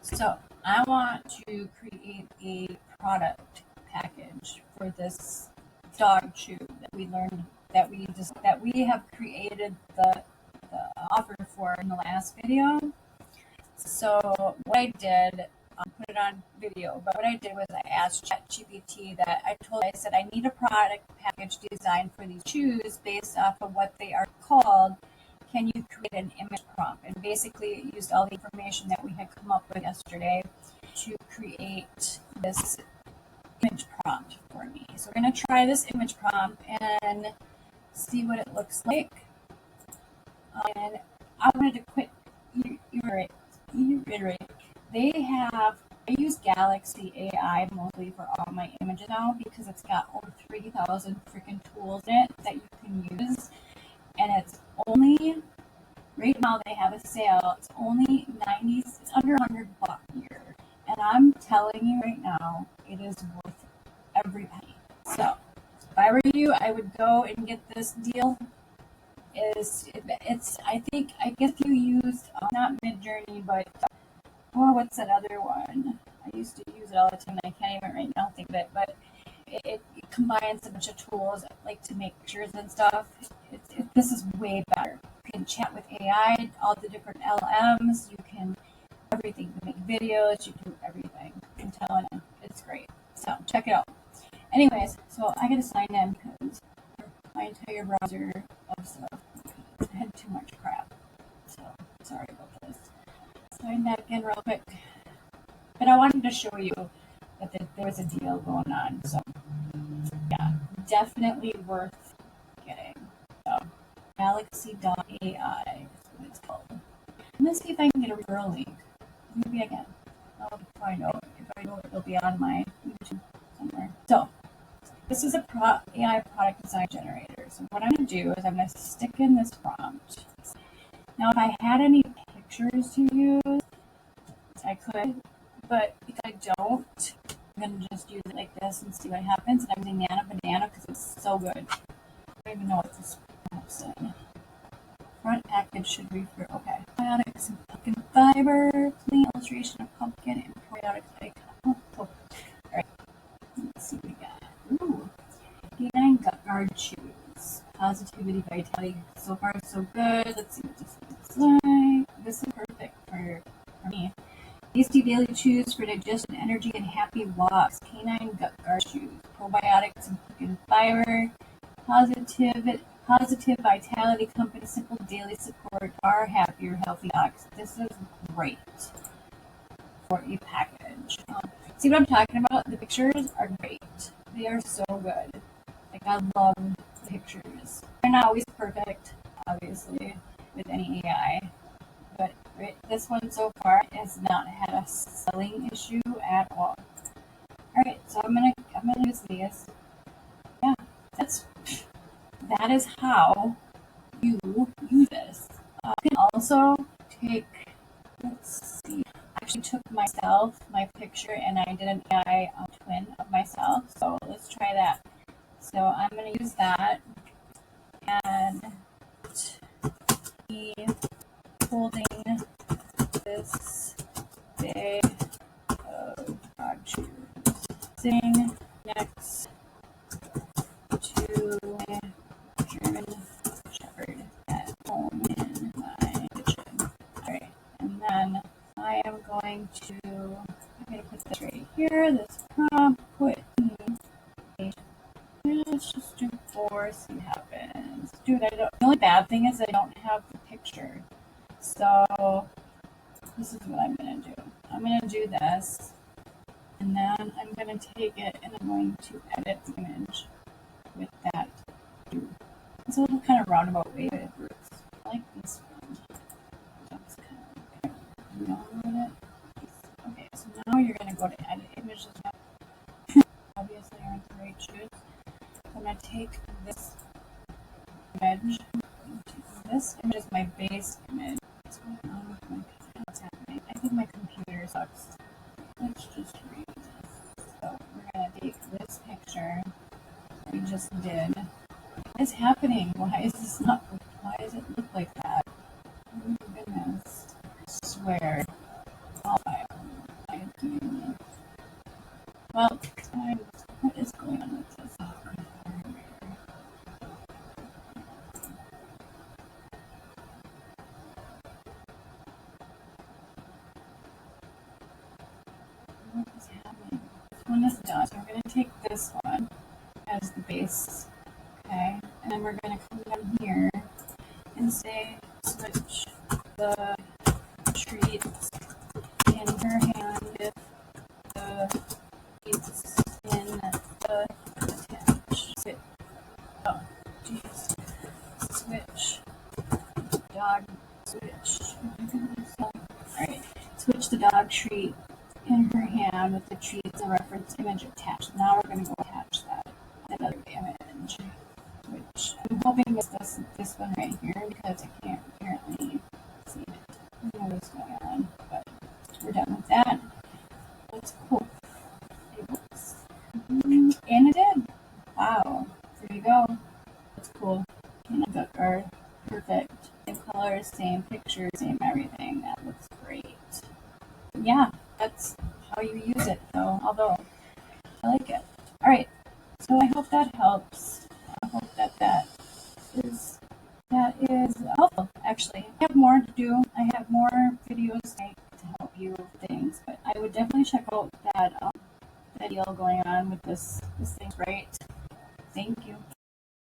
So I want to create a product package for this dog chew that we learned that we have created the offer for in the last video. So what I did, put it on video, but what I did was I asked ChatGPT I said I need a product package designed for these chews based off of what they are called. Can you create an image prompt? And basically it used all the information that we had come up with yesterday to create this image prompt for me. So we're going to try this image prompt and see what it looks like. And I wanted to quick reiterate. I use Galaxy AI mostly for all my images now because it's got over 3,000 freaking tools in it that you can use. And it's only, right now they have a sale, it's only it's under $100 a year. And I'm telling you right now, it is worth every penny. So if I were you, I would go and get this deal. I guess if you used, not Midjourney, but, what's that other one? I used to use it all the time, and I can't even right now think of it, but it combines a bunch of tools, like to make pictures and stuff. This is way better. You can chat with AI, all the different LMs, you can, everything. You can make videos, you can do everything. I'm telling you, it's great. So check it out. Anyways, so I gotta sign in because my entire browser of stuff had too much crap. So sorry about this. Sign that again real quick. But I wanted to show you that there was a deal going on. So yeah, definitely worth getting. So Galaxy.ai is what it's called. I'm gonna see if I can get a referral link. Maybe I can. I'll find out. If I know, it'll be on my YouTube somewhere. So this is a AI product design generator. So what I'm going to do is I'm going to stick in this prompt. Now, if I had any pictures to use, I could, but if I don't, I'm going to just use it like this and see what happens. And I'm using Nana Banana because it's so good. I don't even know what this prompt's in. Front package should refer. Okay. Probiotics and pumpkin fiber. Clean illustration of pumpkin and probiotics. All right. Let's see what we got. Ooh. Canine gut guard chews. Positivity, vitality. So far, so good. Let's see what this looks like. This is perfect for me. Tasty daily chews for digestion, energy, and happy walks. Canine gut guard chews. Probiotics and pumpkin fiber. Positive vitality company, simple daily support, are happier, healthy dogs. This is great for a package. See what I'm talking about? The pictures are great. They are so good. Like, I love the pictures. They're not always perfect, obviously, with any AI. But this one so far has not had a selling issue at all. Alright, so I'm gonna use these. Yeah, that is how you use this. You can also take, let's see, I actually took my picture, and I did an AI twin of myself. So let's try that. So I'm going to use that and be holding this bag of dog chews, sitting next to my German Shepherd at home in my kitchen. Alright, and then I am going to put this right here, this prompt, put in page. Let's just do 4, see what happens. Dude, the only bad thing is I don't have the picture. So this is what I'm going to do. I'm going to do this, and then I'm going to take it and I'm going to edit the image with that. It's a little kind of roundabout way, but it works. I like this one. That's kind of download it. Okay, so now you're going to go to edit images. Obviously aren't the right shoes. I'm going to take this image. This image is my base image. What's going on with my computer? What's happening? I think my computer sucks. Let's just read this. So we're going to take this picture we just did. What is happening? Why does it look like that? Oh my goodness. I swear. All file. one is done. So we're going to take this one as the base. Okay. And then we're going to come down here and say switch the treats in her hand if the treats in the attach. Oh, jeez. Switch dog switch. Alright. Switch the dog treat in her hand with the treats and reference image attached. Now we're going to go attach another image, which I'm hoping is this one right here because I can't apparently see it. I don't know what's going on, but we're done with that. That's cool. It works. And it did. Wow. There you go. That's cool. And the are perfect. Same colors, same picture, same everything. That looks great. Yeah, that's how you use it though, although I like it. Alright, so I hope that helps. I hope that is helpful actually. I have more to do. I have more videos to make to help you with things, but I would definitely check out that deal going on with this thing, right?